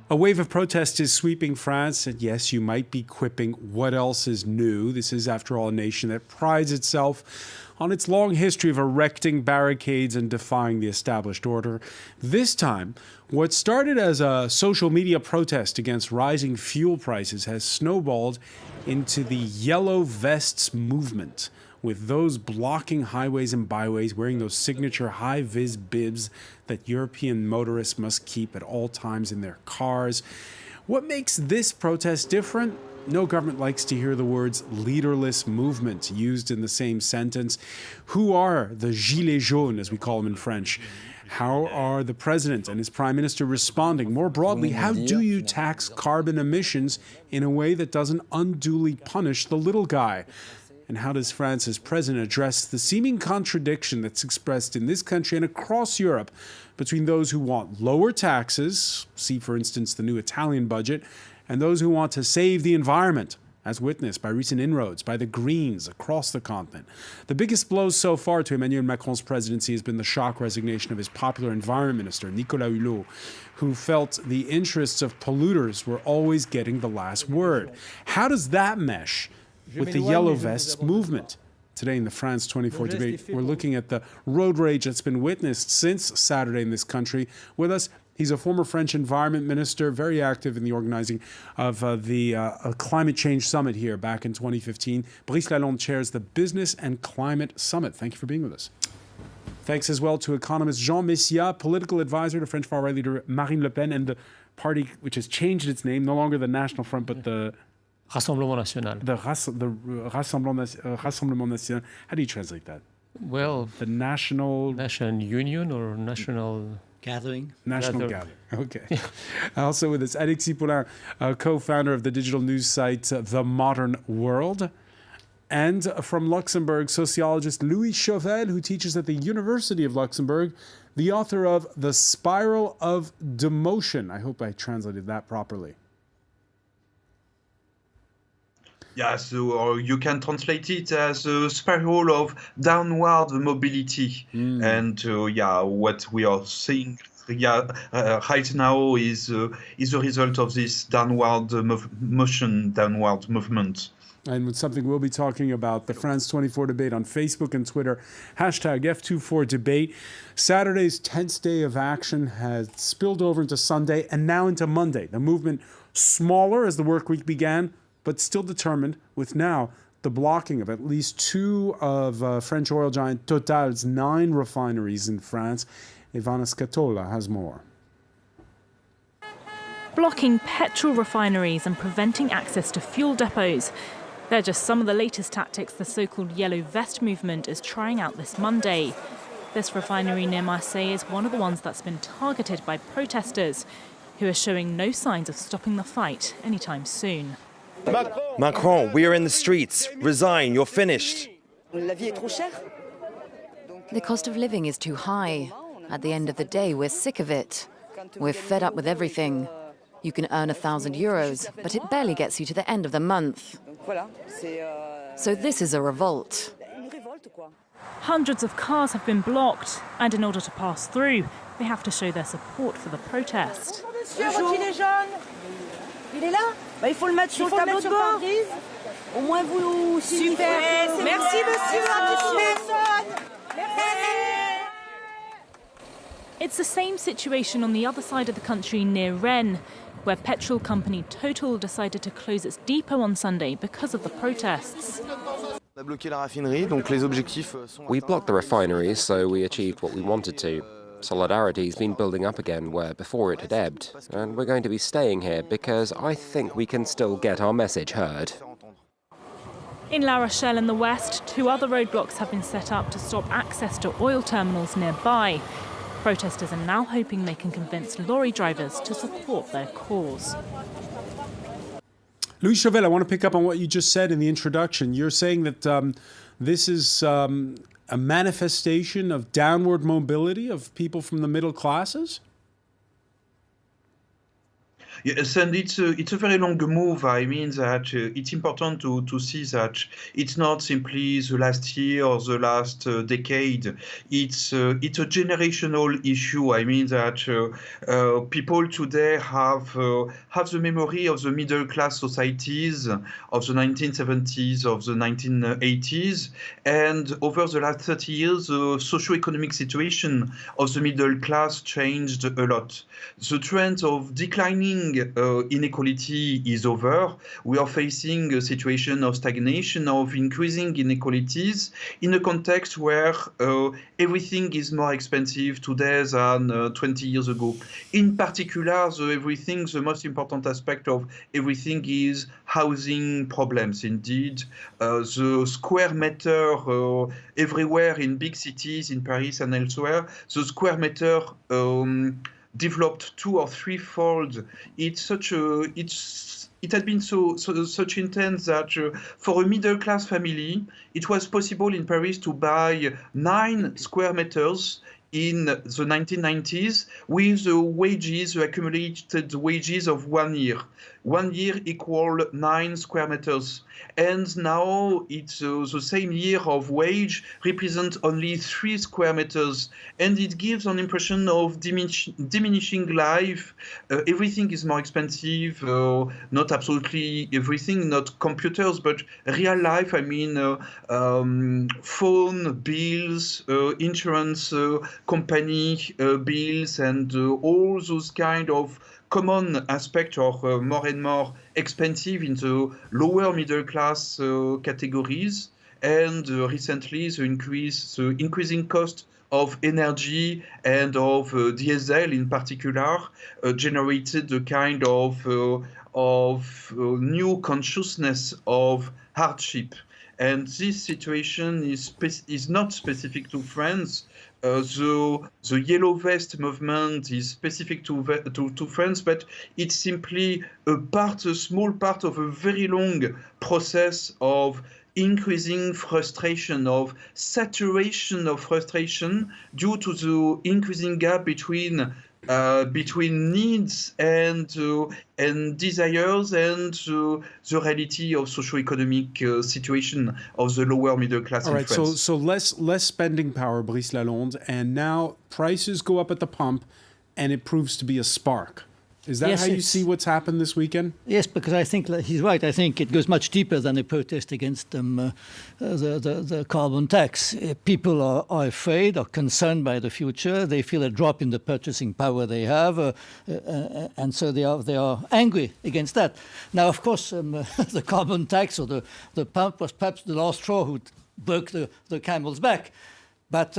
A wave of protest is sweeping France, and yes, you might be quipping, what else is new? This is, after all, a nation that prides itself on its long history of erecting barricades and defying the established order. This time, what started as a social media protest against rising fuel prices has snowballed into the Yellow Vests movement, with those blocking highways and byways, wearing those signature high-vis bibs that European motorists must keep at all times in their cars. What makes this protest different? No government likes to hear the words leaderless movement used in the same sentence. Who are the Gilets jaunes, as we call them in French? How are the president and his prime minister responding? More broadly, how do you tax carbon emissions in a way that doesn't unduly punish the little guy? And how does France's president address the seeming contradiction that's expressed in this country and across Europe between those who want lower taxes, see, for instance, the new Italian budget, and those who want to save the environment, as witnessed by recent inroads by the Greens across the continent? The biggest blow so far to Emmanuel Macron's presidency has been the shock resignation of his popular environment minister, Nicolas Hulot, who felt the interests of polluters were always getting the last word. How does that mesh with the Yellow Vests movement? Today in the France 24 debate, we're looking at the road rage that's been witnessed since Saturday in this country. With us, he's a former French environment minister, very active in the organizing of the climate change summit here back in 2015. Brice Lalonde chairs the Business and Climate Summit. Thank you for being with us. Thanks as well to economist Jean Messia, political advisor to French far-right leader Marine Le Pen, and the party which has changed its name, no longer the National Front, but the Rassemblement National. The Rassemblement National. How do you translate that? Well, the National Union or National Gathering. National Gathering. Okay. Also with us, Alexis Poulain, co-founder of the digital news site The Modern World. And from Luxembourg, sociologist Louis Chauvel, who teaches at the University of Luxembourg, the author of The Spiral of Demotion. I hope I translated that properly. Yeah, so you can translate it as a spiral of downward mobility. And what we are seeing right now is a result of this downward movement. And it's something we'll be talking about, the France 24 debate on Facebook and Twitter, hashtag F24debate. Saturday's 10th day of action has spilled over into Sunday and now into Monday. The movement smaller as the work week began, but still determined, with now the blocking of at least two of French oil giant Total's 9 refineries in France. Ivana Scatola has more. Blocking petrol refineries and preventing access to fuel depots. They're just some of the latest tactics the so-called Yellow Vest movement is trying out this Monday. This refinery near Marseille is one of the ones that's been targeted by protesters, who are showing no signs of stopping the fight anytime soon. Macron, we are in the streets. Resign, you're finished. The cost of living is too high. At the end of the day, we're sick of it. We're fed up with everything. You can earn €1,000, but it barely gets you to the end of the month. So this is a revolt. Hundreds of cars have been blocked, and in order to pass through, they have to show their support for the protest. Il est là? Il faut le mettre sur le tableau de bord. Au moins vous... Super. Merci monsieur. It's the same situation on the other side of the country near Rennes, where petrol company Total decided to close its depot on Sunday because of the protests. We blocked the refineries, so we achieved what we wanted to. Solidarity's been building up again where before it had ebbed, and we're going to be staying here because I think we can still get our message heard. In La Rochelle in the west, 2 other roadblocks have been set up to stop access to oil terminals nearby. Protesters are now hoping they can convince lorry drivers to support their cause. Louis Chauvel, I want to pick up on what you just said in the introduction. You're saying that this is a manifestation of downward mobility of people from the middle classes? Yes, and it's a very long move. I mean that it's important to see that it's not simply the last year or the last decade. It's a generational issue. I mean that people today have the memory of the middle class societies of the 1970s, of the 1980s, and over the last 30 years, the socio-economic situation of the middle class changed a lot. The trend of declining inequality is over. We are facing a situation of stagnation, of increasing inequalities in a context where everything is more expensive today than 20 years ago. In particular, the most important aspect of everything is housing problems. Indeed, the square meter everywhere in big cities, in Paris and elsewhere, the square meter developed 2 or 3-fold. It had been such intense that for a middle class family, it was possible in Paris to buy 9 square meters in the 1990s with the accumulated wages of 1 year. 1 year equal 9 square meters. And now it's the same year of wage represents only 3 square meters. And it gives an impression of diminishing life. Everything is more expensive, not absolutely everything, not computers, but real life. I mean, phone bills, insurance company bills, and all those kind of common aspects are more and more expensive in the lower middle class categories. And recently, the increasing cost of energy and of diesel in particular generated a kind of new consciousness of hardship. And this situation is not specific to France. The Yellow Vest movement is specific to France, but it's simply a small part of a very long process of increasing frustration, of saturation of frustration due to the increasing gap between needs and desires and the reality of socio-economic situation of the lower middle class All in right, France. so less spending power, Brice Lalonde, and now prices go up at the pump, and it proves to be a spark. Is that Yes, how you it's- see what's happened this weekend? Yes, because I think he's right. I think it goes much deeper than a protest against the carbon tax. People are afraid or concerned by the future. They feel a drop in the purchasing power they have, and so they are angry against that. Now, of course, the carbon tax or the pump was perhaps the last straw who broke the camel's back. But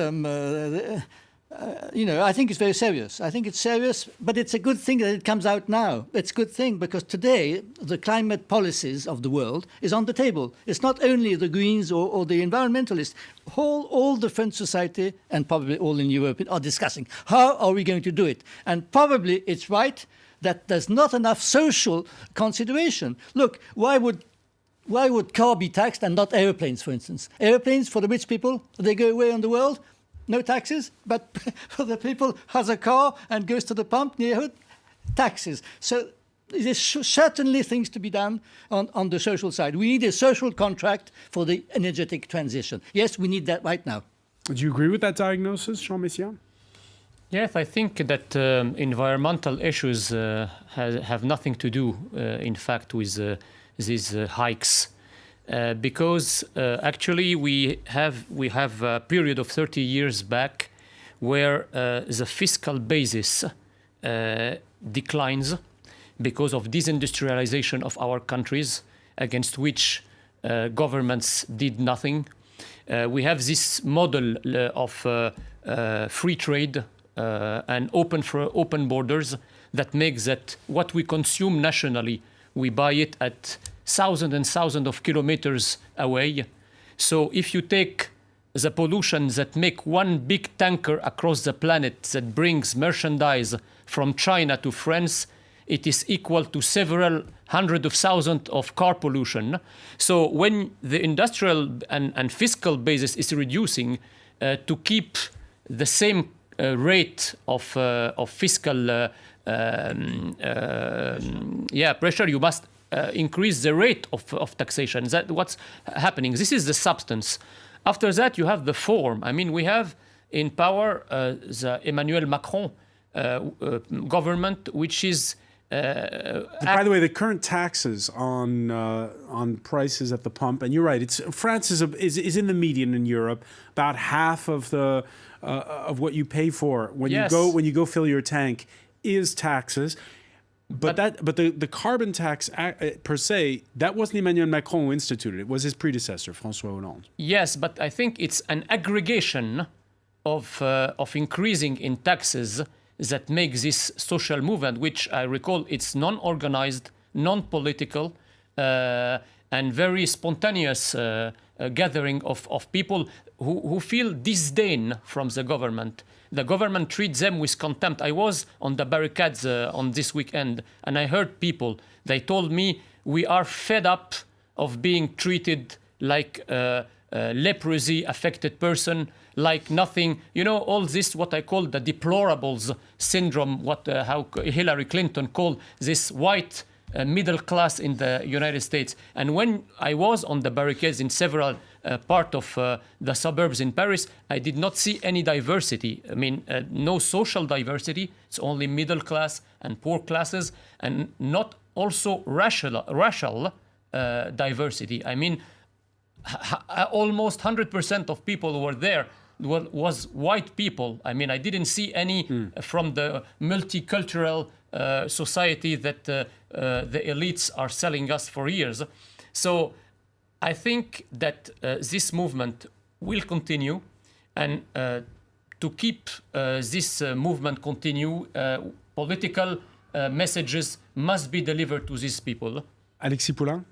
I think it's very serious. I think it's serious, but it's a good thing that it comes out now. It's a good thing because today the climate policies of the world is on the table. It's not only the Greens or the environmentalists. All the French society and probably all in Europe are discussing how are we going to do it. And probably it's right that there's not enough social consideration. Look, why would car be taxed and not airplanes, for instance? Airplanes for the rich people, they go away in the world. No taxes, but for the people who has a car and goes to the pump neighborhood, taxes. So there's certainly things to be done on the social side. We need a social contract for the energetic transition. Yes, we need that right now. Do you agree with that diagnosis, Jean Messiaen? Yes, I think that environmental issues have nothing to do, in fact, with these hikes. Because actually we have a period of 30 years back where the fiscal basis declines because of disindustrialization of our countries, against which governments did nothing. We have this model of free trade and open borders that makes that what we consume nationally, we buy it at thousands and thousands of kilometers away. So if you take the pollution that make one big tanker across the planet that brings merchandise from China to France, it is equal to several hundreds of thousands of car pollution. So when the industrial and fiscal basis is reducing to keep the same rate of fiscal pressure, you must increase the rate of taxation. That's what's happening. This is the substance. After that, you have the form. I mean, we have in power the Emmanuel Macron government, which is. By the way, the current taxes on prices at the pump, and you're right. France is in the median in Europe, about half of the of what you pay for when you go fill your tank is taxes. But the carbon tax per se, that wasn't Emmanuel Macron who instituted it. It was his predecessor, François Hollande. Yes, but I think it's an aggregation of increasing in taxes that makes this social movement, which I recall it's non-organized, non-political, and very spontaneous gathering of people who feel disdain from the government. The government treats them with contempt. I was on the barricades on this weekend, and I heard people. They told me, we are fed up of being treated like a leprosy-affected person, like nothing. You know, all this, what I call the deplorables syndrome, how Hillary Clinton called this white middle class in the United States. And when I was on the barricades in several part of the suburbs in Paris, I did not see any diversity. I mean, no social diversity. It's only middle class and poor classes, and not also racial diversity. I mean, almost 100% of people who were there was white people. I mean, I didn't see any from the multicultural society that the elites are selling us for years. So I think that this movement will continue, and to keep this movement continue, political messages must be delivered to these people. Alexis Poulain?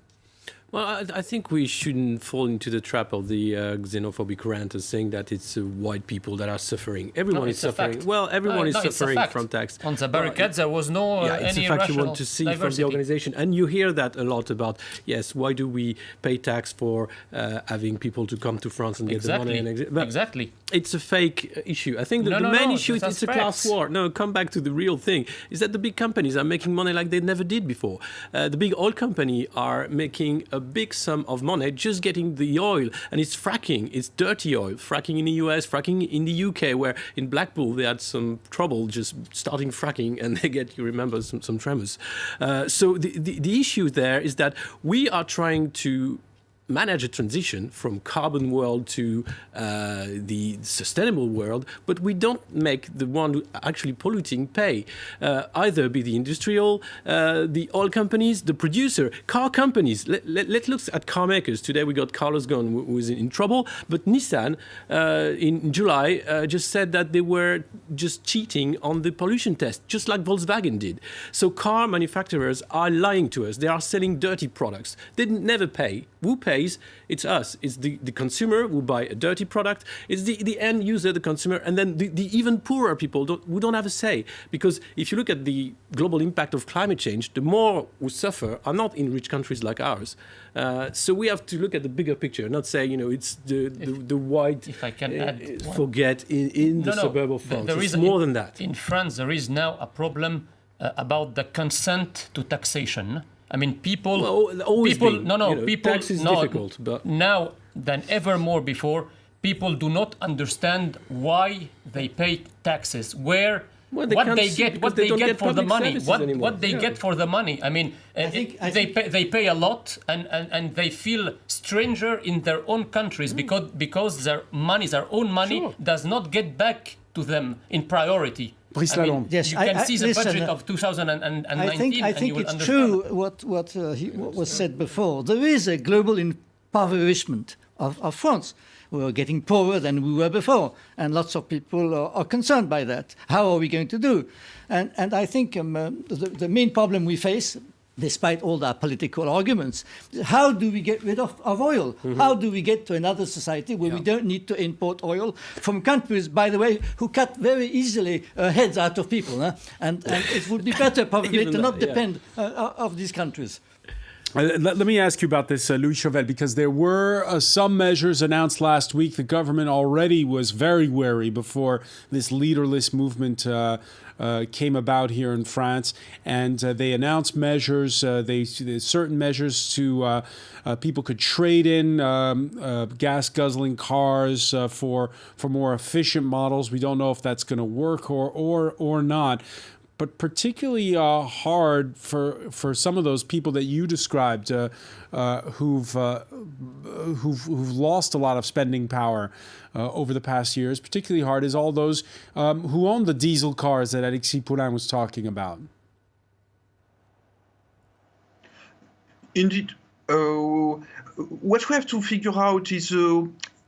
Well, I think we shouldn't fall into the trap of the xenophobic rant of saying that it's white people that are suffering. Everyone is suffering. Well, everyone is suffering from tax. On the barricades, there was no it's any a fact you want to see diversity from the organization. And you hear that a lot about, yes, why do we pay tax for having people to come to France and get the money? Exactly. It's a fake issue. I think the main issue is it's a class war. No, come back to the real thing, is that the big companies are making money like they never did before. The big oil company are making a big sum of money just getting the oil, and it's fracking. It's dirty oil. Fracking in the US, fracking in the UK, where in Blackpool they had some trouble just starting fracking, and they get, you remember, some tremors. So the issue there is that we are trying to manage a transition from carbon world to the sustainable world, but we don't make the one who actually polluting pay. Either be the industrial, the oil companies, the producer, car companies. Let's look at car makers. Today we got Carlos Ghosn, who was in trouble, but Nissan in July just said that they were just cheating on the pollution test, just like Volkswagen did. So car manufacturers are lying to us. They are selling dirty products. They never pay. Who pays? It's us. It's the consumer who buy a dirty product. It's the end user, the consumer, and then the even poorer people who don't have a say. Because if you look at the global impact of climate change, the more who suffer are not in rich countries like ours. So we have to look at the bigger picture, not say, it's the white if I can add forget in the suburb of France. It's more than that. In France, there is now a problem about the consent to taxation. I mean, people. Tax is difficult, but now than ever more before, people do not understand why they pay taxes. What they get for the money. What they get for the money. I mean, they pay a lot, and they feel stranger in their own countries because their own money does not get back to them in priority. I mean, yes, you can see the budget of 2019. I think it's true what was said before. There is a global impoverishment of France. We are getting poorer than we were before, and lots of people are concerned by that. How are we going to do? And I think the main problem we face, despite all our political arguments, how do we get rid of oil? Mm-hmm. How do we get to another society where we don't need to import oil from countries, by the way, who cut very easily heads out of people? And it would be better probably to not depend of these countries. Let me ask you about this, Louis Chauvel, because there were some measures announced last week. The government already was very wary before this leaderless movement came about here in France, and they announced measures. Certain measures to people could trade in gas guzzling cars for more efficient models. We don't know if that's going to work or not. But particularly hard for some of those people that you described who've lost a lot of spending power over the past years. Particularly hard is all those who own the diesel cars that Alexis Poulain was talking about. Indeed. What we have to figure out is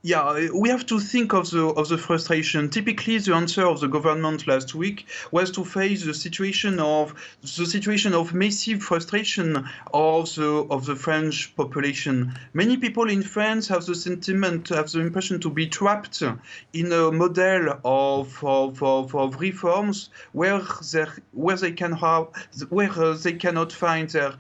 we have to think of the frustration. Typically, the answer of the government last week was to face the situation of massive frustration of the French population. Many people in France have the impression to be trapped in a model of reforms where they cannot find their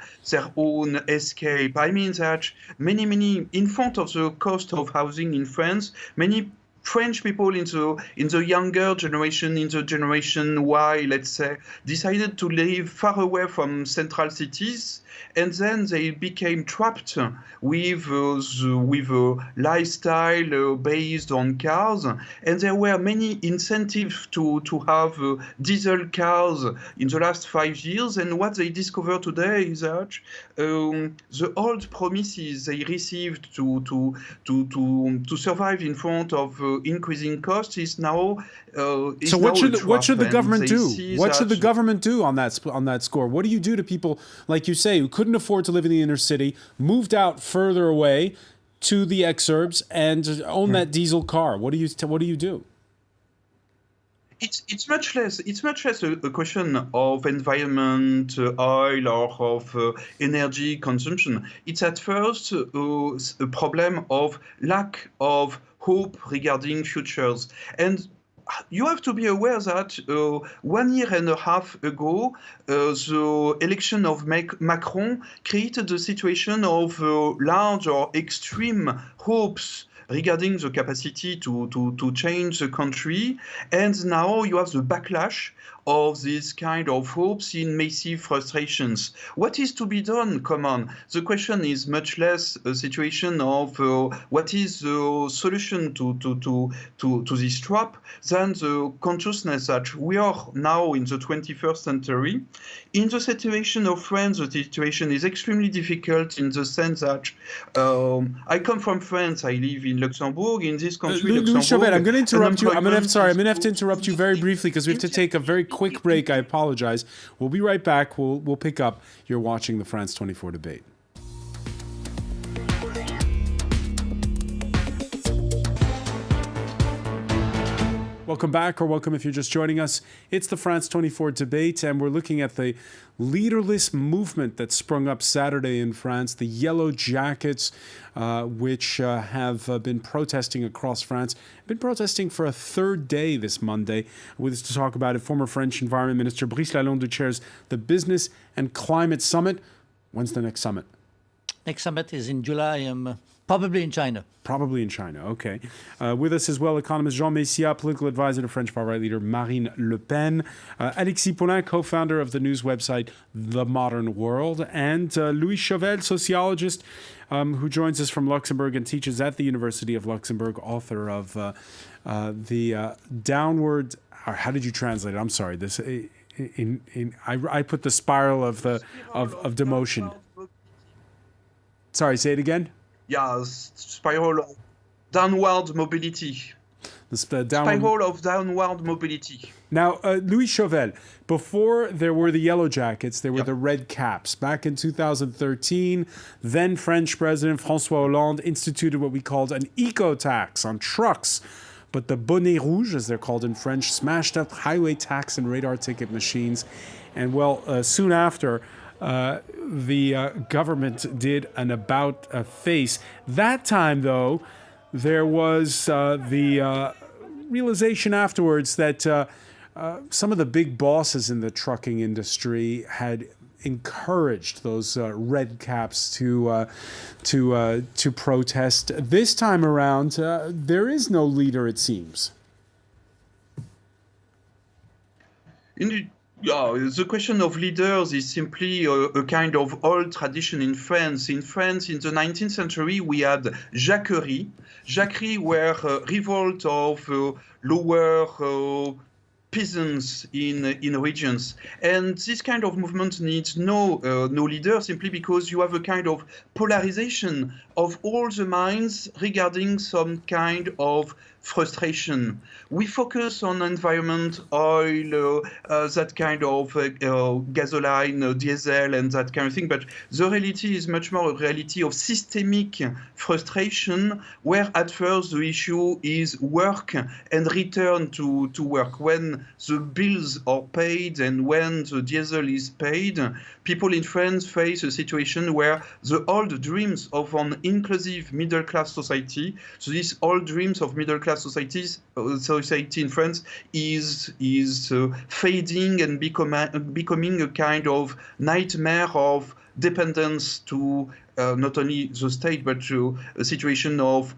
own escape. I mean that many in front of the cost of housing in France, many French people in the younger generation, in the generation Y, let's say, decided to live far away from central cities, and then they became trapped with a lifestyle based on cars, and there were many incentives to have diesel cars in the last 5 years. And what they discover today is that the old promises they received to survive in front of increasing costs is now. So what should the government do? What should the government do on that score? What do you do to people like you say who couldn't afford to live in the inner city, moved out further away to the exurbs, and own that diesel car? What do you do? It's much less a question of environment, oil, or of energy consumption. It's at first a problem of lack of hope regarding futures. And you have to be aware that 1 year and a half ago, the election of Macron created a situation of large or extreme hopes regarding the capacity to change the country. And now you have the backlash of this kind of hopes in massive frustrations. What is to be done? Come on. The question is much less a situation of what is the solution to this trap than the consciousness that we are now in the 21st century. In the situation of France, the situation is extremely difficult in the sense that I come from France, I live in Luxembourg. In this country, Louis Chauvel, I'm going to interrupt you. I'm going to have to interrupt you very briefly because we have to take a very quick break. I apologize. We'll be right back. We'll pick up. You're watching the France 24 debate. Welcome back, or welcome if you're just joining us. It's the France 24 debate, and we're looking at the leaderless movement that sprung up Saturday in France, the Yellow Jackets, which have been protesting across France, been protesting for a third day this Monday. With us to talk about it, former French Environment Minister Brice Lalonde, who chairs the Business and Climate Summit. When's the next summit? Next summit is in July, probably in China. Probably in China, okay. With us as well, economist Jean Messia, political advisor to French far-right leader Marine Le Pen, Alexis Poulain, co-founder of the news website The Modern World, and Louis Chauvel, sociologist, who joins us from Luxembourg and teaches at the University of Luxembourg, author of the Downward... Or how did you translate it? I'm sorry. This I put the spiral of demotion. Sorry, say it again. Yeah, spiral of downward mobility. Spiral of downward mobility. Now, Louis Chauvel, before there were the Yellow Jackets, there were the Red Caps. Back in 2013, then French President François Hollande instituted what we called an eco-tax on trucks. But the Bonnet Rouge, as they're called in French, smashed up highway tax and radar ticket machines. And soon after, the government did an about-face. That time, though, there was the realization afterwards that some of the big bosses in the trucking industry had encouraged those red caps to protest. This time around, there is no leader, it seems. Indeed. Yeah, the question of leaders is simply a kind of old tradition in France. In France, in the 19th century, we had Jacquerie. Jacquerie were a revolt of lower peasants in regions. And this kind of movement needs no leader, simply because you have a kind of polarization of all the minds regarding some kind of frustration. We focus on environment, oil, that kind of gasoline, diesel, and that kind of thing. But the reality is much more a reality of systemic frustration, where at first the issue is work and return to work. When the bills are paid and when the diesel is paid, people in France face a situation where the old dreams of an inclusive middle-class society, so these old dreams of middle-class society in France is fading and becoming a kind of nightmare of dependence to not only the state, but to a situation of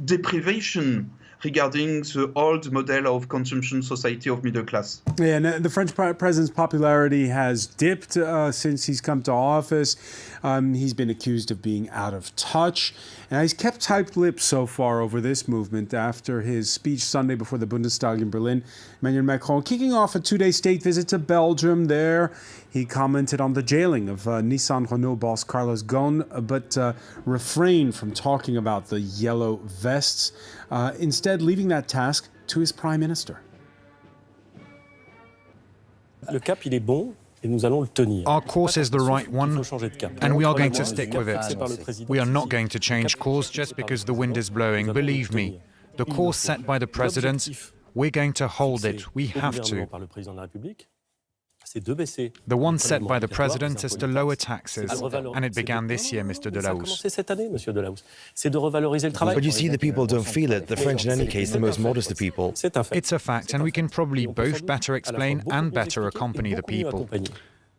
deprivation regarding the old model of consumption society of middle class. Yeah, and the French president's popularity has dipped since he's come to office. He's been accused of being out of touch. And he's kept tight-lipped so far over this movement after his speech Sunday before the Bundestag in Berlin. Emmanuel Macron kicking off a two-day state visit to Belgium. There, he commented on the jailing of Nissan Renault boss Carlos Ghosn, but refrained from talking about the yellow vests, instead leaving that task to his prime minister. Le cap, il est bon. Our course is the right one, and we are going to stick with it. We are not going to change course just because the wind is blowing. Believe me, the course set by the president, we're going to hold it. We have to. The one set by the president is to lower taxes, and it began this year, Mr. Delahousse. But you see, the people don't feel it. The French, in any case, the most modest of people. It's a fact, and we can probably both better explain and better accompany the people.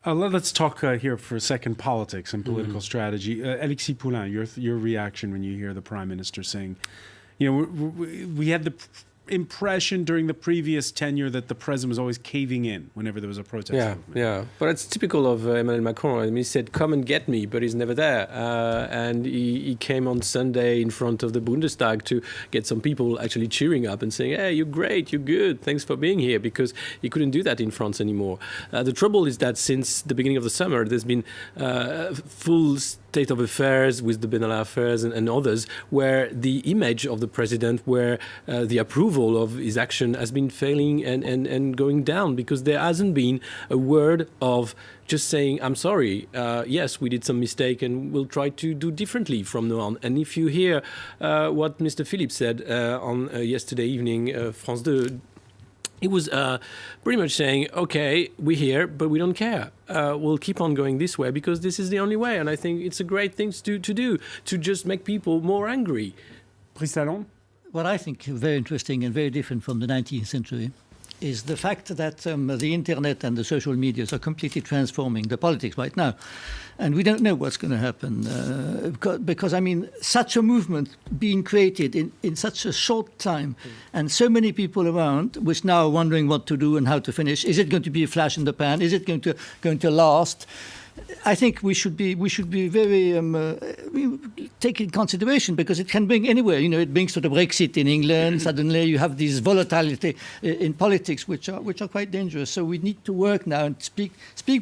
Let's talk here for a second politics and political strategy. Alexis Poulain, your reaction when you hear the Prime Minister saying, we had the impression during the previous tenure that the president was always caving in whenever there was a protest movement. Yeah, but it's typical of Emmanuel Macron. I mean, he said, come and get me, but he's never there. And he came on Sunday in front of the Bundestag to get some people actually cheering up and saying, hey, you're great, you're good, thanks for being here, because he couldn't do that in France anymore. The trouble is that since the beginning of the summer, there's been full state of affairs with the Benalla affairs and others, where the image of the president, where the approval of his action has been failing and going down, because there hasn't been a word of just saying, I'm sorry, yes, we did some mistake and we'll try to do differently from now on. And if you hear what Mr. Philippe said on yesterday evening, France 2, he was pretty much saying, okay, we're here, but we don't care. We'll keep on going this way because this is the only way. And I think it's a great thing to do, to just make people more angry. Brice Lalonde? What I think is very interesting and very different from the 19th century is the fact that the internet and the social medias are completely transforming the politics right now. And we don't know what's going to happen because, I mean, such a movement being created in such a short time and so many people around, which now are wondering what to do and how to finish. Is it going to be a flash in the pan? Is it going to last? I think we should be very take in consideration, because it can bring anywhere. It brings to the Brexit in England. Suddenly you have this volatility in politics, which are quite dangerous. So we need to work now and speak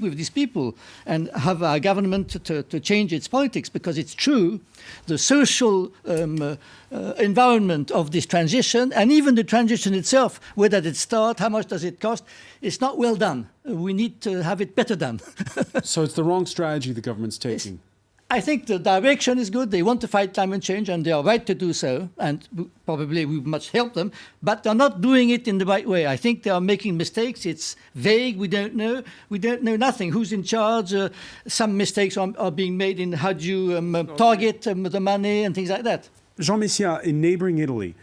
with these people and have our government to change its politics, because it's true, the social environment of this transition, and even the transition itself, where does it start, how much does it cost, it's not well done. We need to have it better done. So it's the wrong strategy the government's taking. I think the direction is good. They want to fight climate change, and they are right to do so, and probably we must help them, but they're not doing it in the right way. I think they are making mistakes. It's vague. We don't know nothing. Who's in charge? Some mistakes are being made in how do you target the money and things like that. Jean Messia, in neighboring Italy,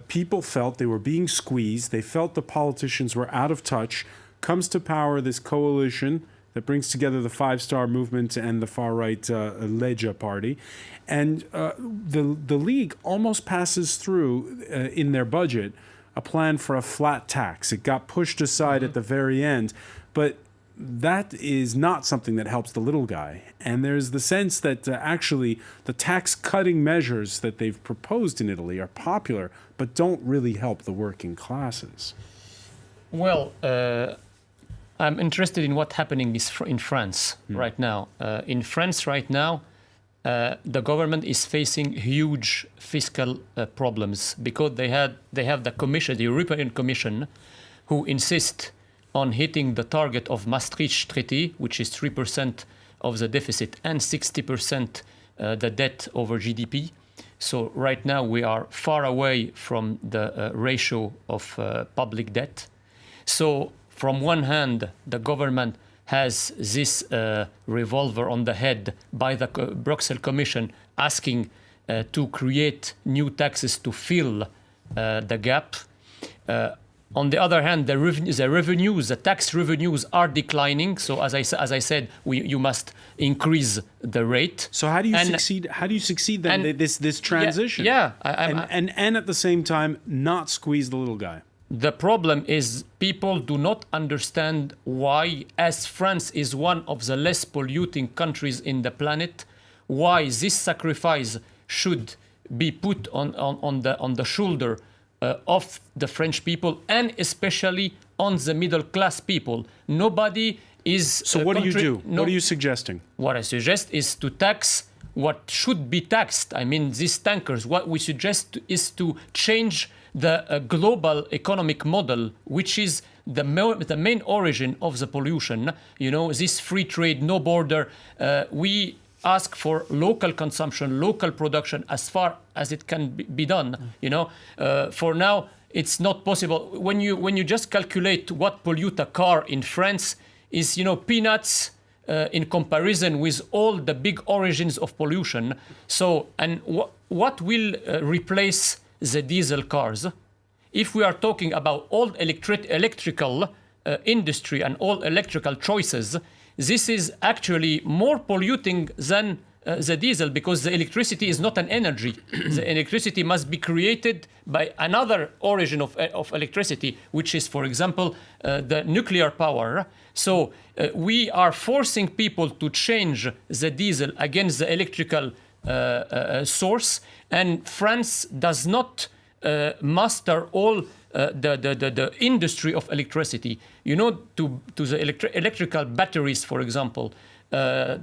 people felt they were being squeezed. They felt the politicians were out of touch. Comes to power this coalition that brings together the Five Star Movement and the far-right Lega party. And the League almost passes through in their budget a plan for a flat tax. It got pushed aside at the very end, but that is not something that helps the little guy. And there's the sense that actually the tax-cutting measures that they've proposed in Italy are popular, but don't really help the working classes. Well, I'm interested in what's happening in France right now. In France right now, the government is facing huge fiscal problems because they have the Commission, the European Commission, who insist on hitting the target of Maastricht Treaty, which is 3% of the deficit and 60% the debt over GDP. So right now we are far away from the ratio of public debt. So from one hand, the government has this revolver on the head by the Brussels Commission asking to create new taxes to fill the gap. On the other hand, the tax revenues are declining. So as I said, you must increase the rate. So how do you succeed? How do you succeed then this transition? And at the same time not squeeze the little guy. The problem is people do not understand why, as France is one of the less polluting countries in the planet, why this sacrifice should be put on the shoulder of the French people and especially on the middle class people. Nobody is. So what do you do? What are you suggesting? What I suggest is to tax what should be taxed. I mean, these tankers. What we suggest is to change the global economic model, which is the main origin of the pollution. You know, this free trade, no border. We ask for local consumption, local production, as far as it can be done. You know, for now it's not possible. When you just calculate what pollute a car in France is, you know, peanuts in comparison with all the big origins of pollution. So, and what will replace the diesel cars? If we are talking about all electrical industry and all electrical choices, this is actually more polluting than the diesel because the electricity is not an energy. The electricity must be created by another origin of electricity, which is, for example, the nuclear power. So we are forcing people to change the diesel against the electrical source, and France does not master all the industry of electricity. You know, to the electrical batteries, for example, all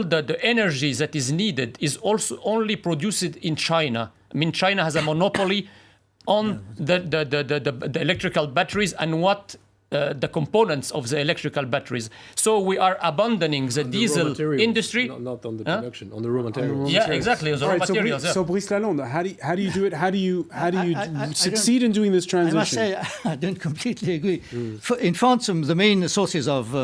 the energy that is needed is also only produced in China. I mean, China has a monopoly on the electrical batteries and what the components of the electrical batteries. So we are abandoning the diesel industry. Not on the production, on the raw materials. Yeah, exactly. The raw materials. So Brice Lalonde, how do you do it? How do you succeed in doing this transition? I must say, I don't completely agree. In France, the main sources of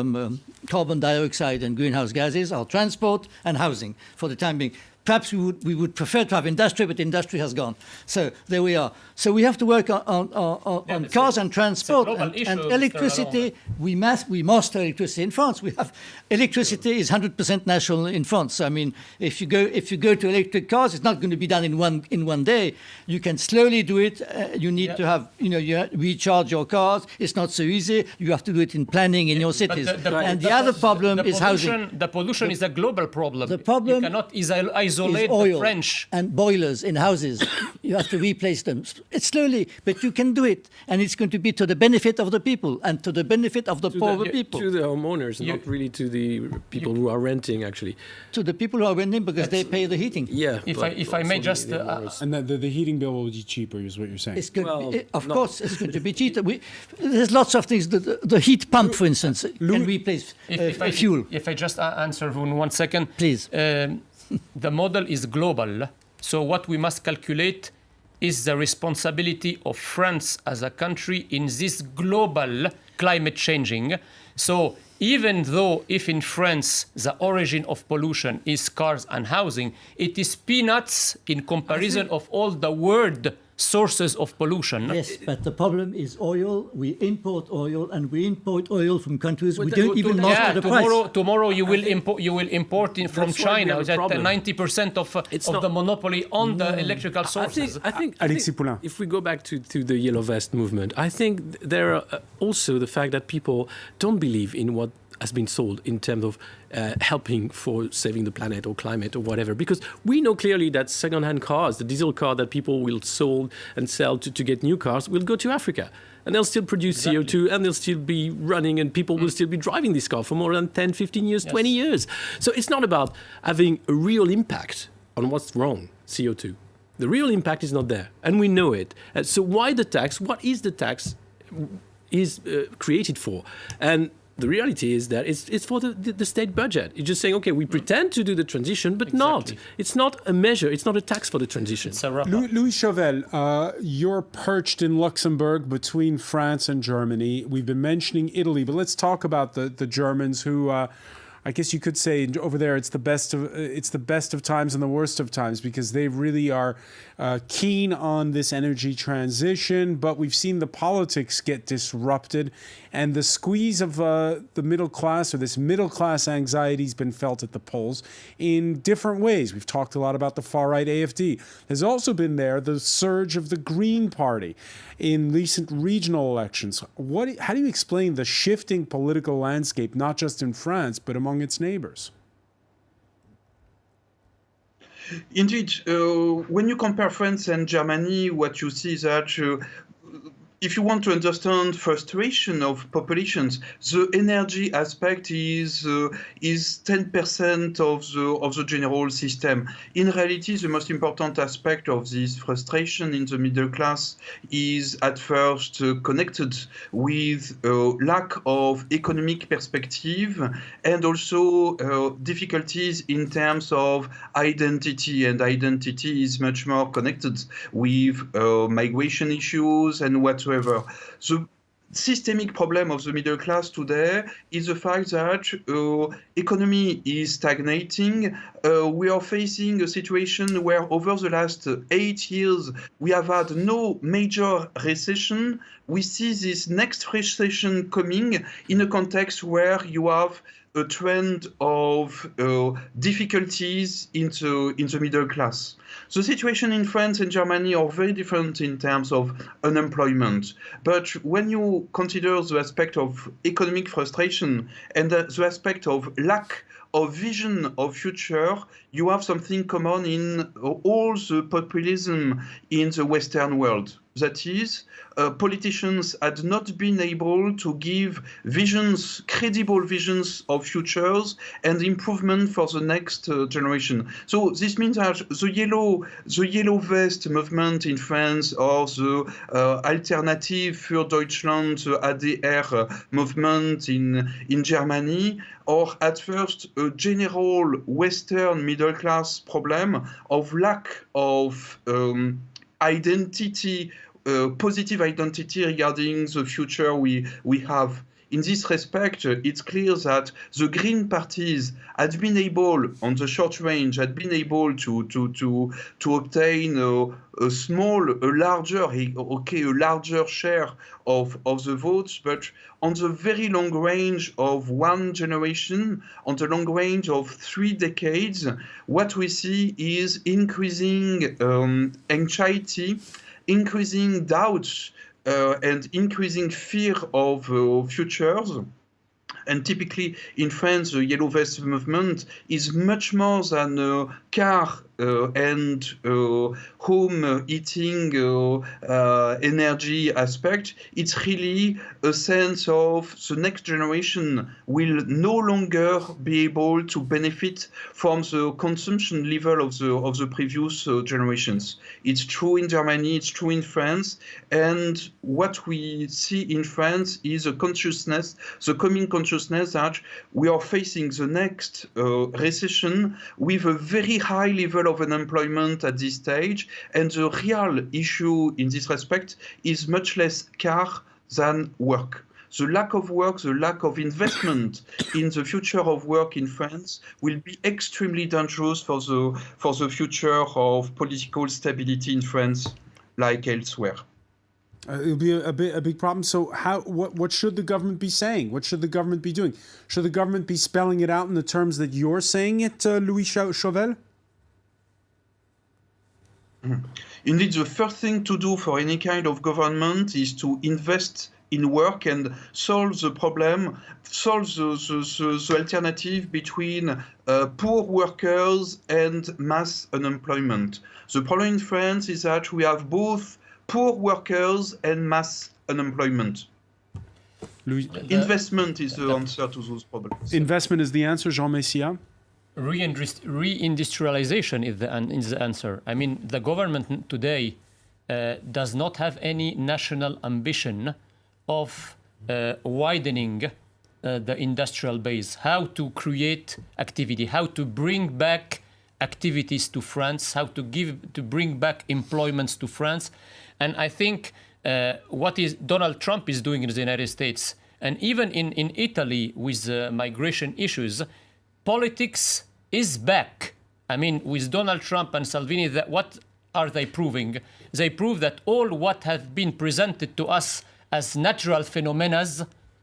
carbon dioxide and greenhouse gases are transport and housing for the time being. Perhaps we would prefer to have industry, but industry has gone. So there we are. So we have to work on cars and transport and electricity. We master electricity in France. We have electricity is 100% national in France. So, I mean, if you go to electric cars, it's not going to be done in one day. You can slowly do it. You need to have you recharge your cars. It's not so easy. You have to do it in planning in your cities. And the other problem is housing. The pollution is a global problem. The problem you cannot isolate oil the French and boilers in houses. You have to replace them. It's slowly, but you can do it, and it's going to be to the benefit of the people and to the benefit of the poorer people. To the homeowners, not really to the people who are renting, actually. To the people who are renting because they pay the heating. Yeah. If I may just, and the heating bill will be cheaper, is what you're saying. It's going of course, it's going to be cheaper. There's lots of things. The heat pump, for instance, can replace fuel. If I just answer in 1 second, please. The model is global. So what we must calculate is the responsibility of France as a country in this global climate changing. So even though if in France the origin of pollution is cars and housing, it is peanuts in comparison of all the world sources of pollution. Yes, but the problem is oil. We import oil, and we import oil from countries we don't even master the price. Tomorrow you will import from China. That 90% of the monopoly on the electrical sources. I think Alexis Poulain. if we go back to the Yellow Vest movement, I think there are also the fact that people don't believe in what has been sold in terms of helping for saving the planet or climate or whatever. Because we know clearly that second-hand cars, the diesel car that people will sold and sell to get new cars, will go to Africa. And they'll still produce CO2 and they'll still be running and people will still be driving this car for more than 10, 15 years, 20 years. So it's not about having a real impact on what's wrong, CO2. The real impact is not there. And we know it. So why the tax? What is the tax is created for? And the reality is that it's for the state budget. It's just saying, okay, we pretend to do the transition, but not. It's not a measure. It's not a tax for the transition. Louis Chauvel, you're perched in Luxembourg between France and Germany. We've been mentioning Italy, but let's talk about the Germans who, I guess you could say over there it's the best of times and the worst of times because they really are keen on this energy transition, but we've seen the politics get disrupted and the squeeze of the middle class or this middle class anxiety has been felt at the polls in different ways. We've talked a lot about the far-right AfD. There's also been the surge of the Green Party in recent regional elections. How do you explain the shifting political landscape, not just in France, but among its neighbors? Indeed, when you compare France and Germany, what you see is that if you want to understand frustration of populations, the energy aspect is 10% of the general system. In reality, the most important aspect of this frustration in the middle class is at first connected with lack of economic perspective and also difficulties in terms of identity. And identity is much more connected with migration issues and whatsoever. The systemic problem of the middle class today is the fact that economy is stagnating. We are facing a situation where over the last 8 years, we have had no major recession. We see this next recession coming in a context where you have a trend of difficulties in the middle class. The situation in France and Germany are very different in terms of unemployment. But when you consider the aspect of economic frustration and the aspect of lack of vision of future, you have something common in all the populism in the Western world. That is, politicians had not been able to give visions, credible visions of futures and improvement for the next generation. So this means that the yellow vest movement in France or the Alternative für Deutschland, the ADR movement in Germany, are at first a general Western middle class problem of lack of identity, positive identity regarding the future we have. In this respect, it's clear that the Green parties had been able, on the short range, to obtain a larger share of the votes, but on the very long range of one generation, on the long range of 3 decades, what we see is increasing anxiety, increasing doubts, and increasing fear of futures. And typically in France, the Yellow Vest movement is much more than a car and home heating energy aspect. It's really a sense of the next generation will no longer be able to benefit from the consumption level of the previous generations. It's true in Germany, it's true in France, and what we see in France is a consciousness, the coming consciousness that we are facing the next recession with a very high level of unemployment at this stage, and the real issue in this respect is much less car than work. The lack of work, the lack of investment in the future of work in France will be extremely dangerous for the future of political stability in France. like elsewhere. It'll be a big problem. So what should the government be saying? What should the government be doing? Should the government be spelling it out in the terms that you're saying it, Louis Chauvel? Indeed, the first thing to do for any kind of government is to invest in work and solve the problem, solve the alternative between poor workers and mass unemployment. The problem in France is that we have both poor workers and mass unemployment. Investment is the answer to those problems. Investment is the answer, Jean Messia? Reindustrialization is the answer. I mean, the government today does not have any national ambition of widening the industrial base, how to create activity, how to bring back activities to France, how to bring back employments to France. And I think what Donald Trump is doing in the United States, and even in Italy with migration issues, politics is back. I mean, with Donald Trump and Salvini, what are they proving? They prove that all what have been presented to us as natural phenomena,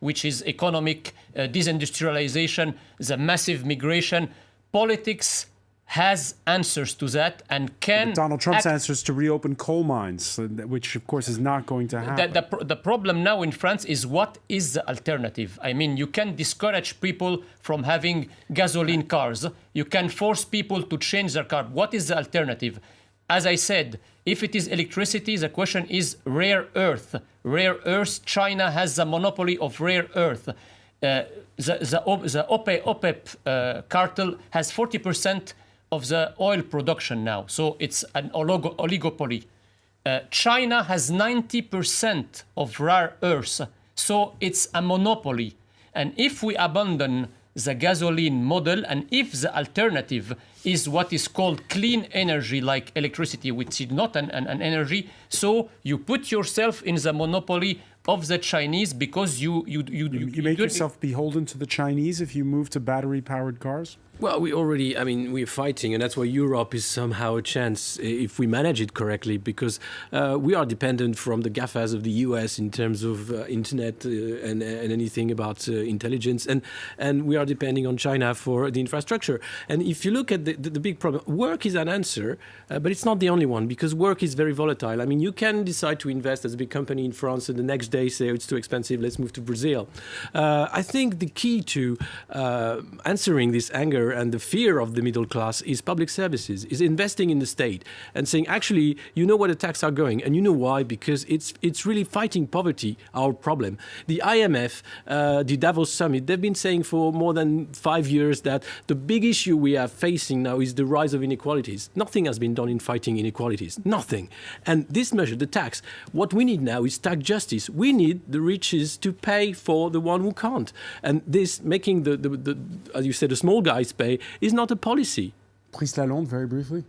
which is economic disindustrialization, the massive migration, politics has answers to that and can. But Donald Trump's answers to reopen coal mines, which of course is not going to happen. The problem now in France is what is the alternative? I mean, you can discourage people from having gasoline cars. You can force people to change their car. What is the alternative? As I said, if it is electricity, the question is rare earth. Rare earth, China has the monopoly of rare earth. The OPEP cartel has 40% of the oil production now. So it's an oligopoly. China has 90% of rare earths. So it's a monopoly. And if we abandon the gasoline model, and if the alternative is what is called clean energy, like electricity, which is not an energy, so you put yourself in the monopoly of the Chinese because you make yourself beholden to the Chinese if you move to battery-powered cars? Well, we're fighting, and that's why Europe is somehow a chance if we manage it correctly, because we are dependent from the GAFAs of the US in terms of internet and anything about intelligence, and we are depending on China for the infrastructure. And if you look at the big problem, work is an answer, but it's not the only one, because work is very volatile. I mean, you can decide to invest as a big company in France, and the next day say, oh, it's too expensive, let's move to Brazil. I think the key to answering this anger and the fear of the middle class is public services, is investing in the state and saying, actually, you know where the taxes are going, and you know why, because it's really fighting poverty, our problem. The IMF, the Davos Summit, they've been saying for more than 5 years that the big issue we are facing now is the rise of inequalities. Nothing has been done in fighting inequalities, nothing. And this measure, the tax, what we need now is tax justice. We need the riches to pay for the one who can't. And this making the as you said, the small guys pay is not a policy. Brice Lalonde, very briefly.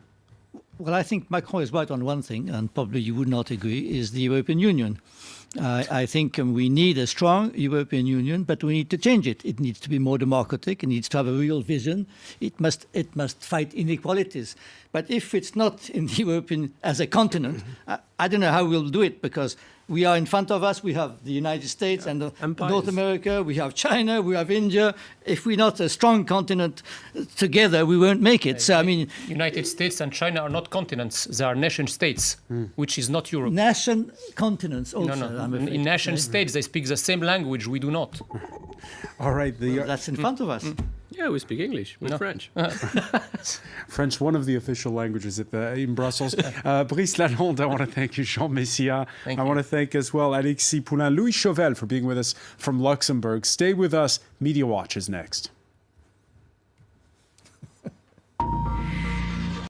Well, I think Macron is right on one thing, and probably you would not agree, is the European Union. I think we need a strong European Union, but we need to change it. It needs to be more democratic. It needs to have a real vision. It must fight inequalities. But if it's not in the European as a continent, I don't know how we'll do it, because we are in front of us. We have the United States and North America. We have China. We have India. If we're not a strong continent together, we won't make it. So I mean, United States and China are not continents; they are nation states, which is not Europe. Nation continents also. No. In nation states, they speak the same language. We do not. All right, that's in front of us. Yeah, we speak English. We're French. French, one of the official languages in Brussels. Brice Lalonde, I want to thank you. Jean Messia. I want to thank as well Alexis Poulain, Louis Chauvel for being with us from Luxembourg. Stay with us. Media Watch is next.